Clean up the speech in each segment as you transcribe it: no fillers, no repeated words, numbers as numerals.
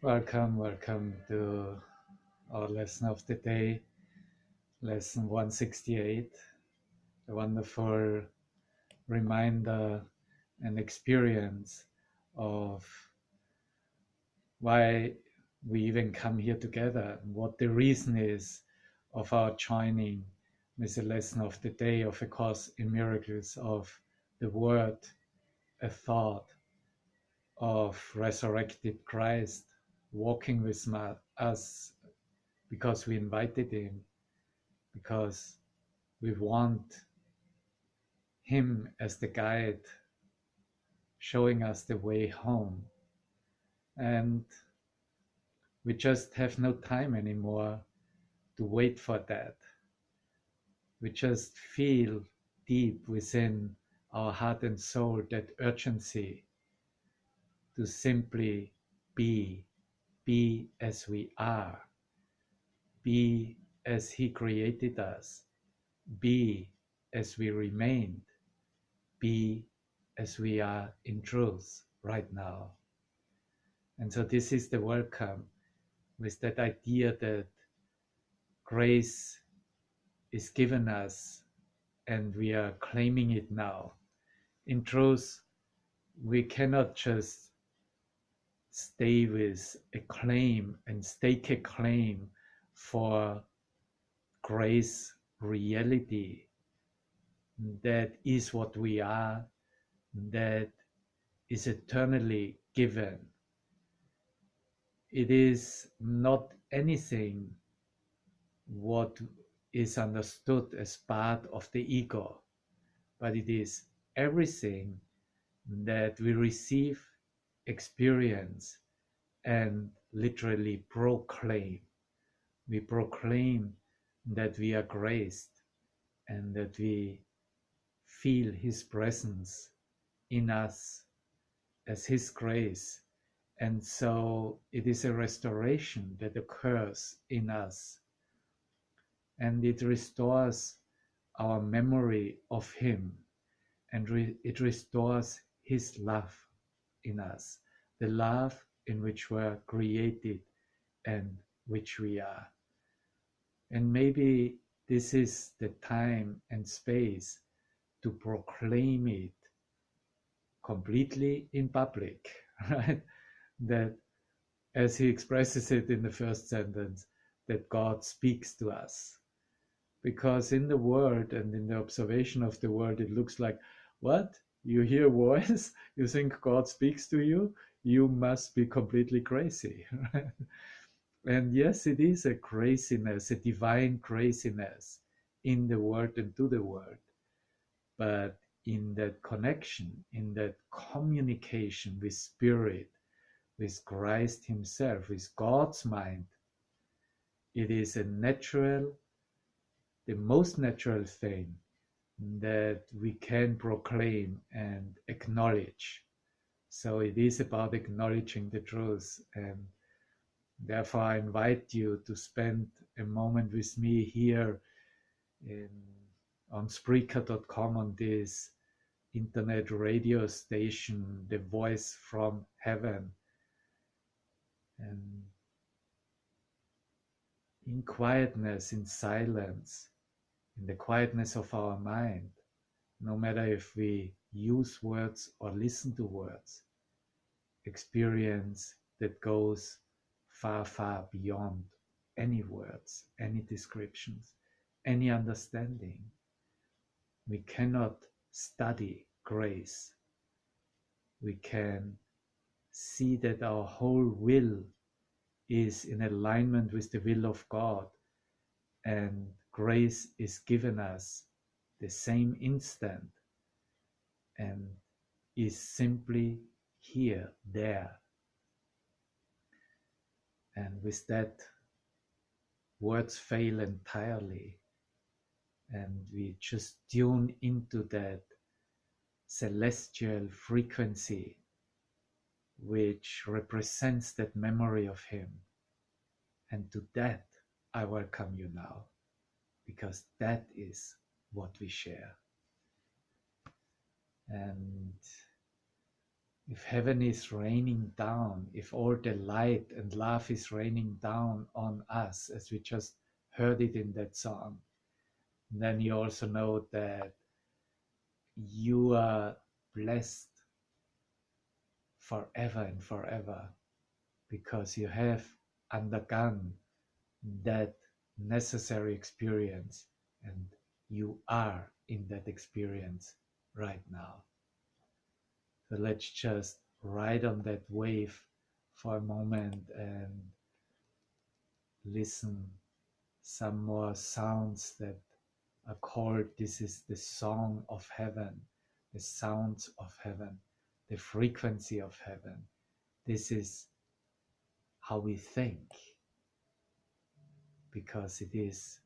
Welcome to our lesson of the day, lesson 168, a wonderful reminder and experience of why we even come here together, and what the reason is of our joining with the lesson of the day of A Course in Miracles, of the Word, a thought of resurrected Christ walking with us because we invited him, because we want him as the guide, showing us the way home. And we just have no time anymore to wait for that. We just feel deep within our heart and soul that urgency to simply be as we are, be as he created us, be as we remained, be as we are in truth right now. And so this is the welcome, with that idea that grace is given us and we are claiming it now. In truth, we cannot just stay with a claim and stake a claim for grace reality. That is what we are, that is eternally given. It is not anything what is understood as part of the ego, but it is everything that we receive, experience, and literally proclaim. We proclaim that we are graced and that we feel his presence in us as his grace. And so it is a restoration that occurs in us, and it restores our memory of him, and it restores his love in us, the love in which we're created and which we are. And maybe this is the time and space to proclaim it completely in public, right? That, as he expresses it in the first sentence, that God speaks to us. Because in the world and in the observation of the world, it looks like, what? You hear a voice? You think God speaks to you? You must be completely crazy. Right? And yes, it is a craziness, a divine craziness in the world and to the world. But in that connection, in that communication with Spirit, with Christ himself, with God's mind, it is a natural, the most natural thing that we can proclaim and acknowledge. So it is about acknowledging the truth, and therefore I invite you to spend a moment with me here on Spreaker.com, on this internet radio station, the voice from heaven, and in quietness, in silence, in the quietness of our mind, no matter if we use words or listen to words, experience that goes far, far beyond any words, any descriptions, any understanding. We cannot study grace. We can see that our whole will is in alignment with the will of God, and grace is given us the same instant and is simply here, there. And with that, words fail entirely, and we just tune into that celestial frequency which represents that memory of him. And to that I welcome you now, because that is what we share. And if heaven is raining down, if all the light and love is raining down on us, as we just heard it in that song, then you also know that you are blessed forever and forever because you have undergone that necessary experience and you are in that experience right now. So let's just ride on that wave for a moment and listen some more sounds that are called, this is the song of heaven, the sounds of heaven, the frequency of heaven. This is how we think, because it is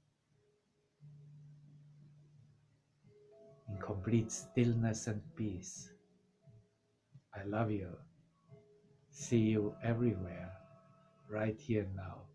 in complete stillness and peace. I love you. See you everywhere, right here now.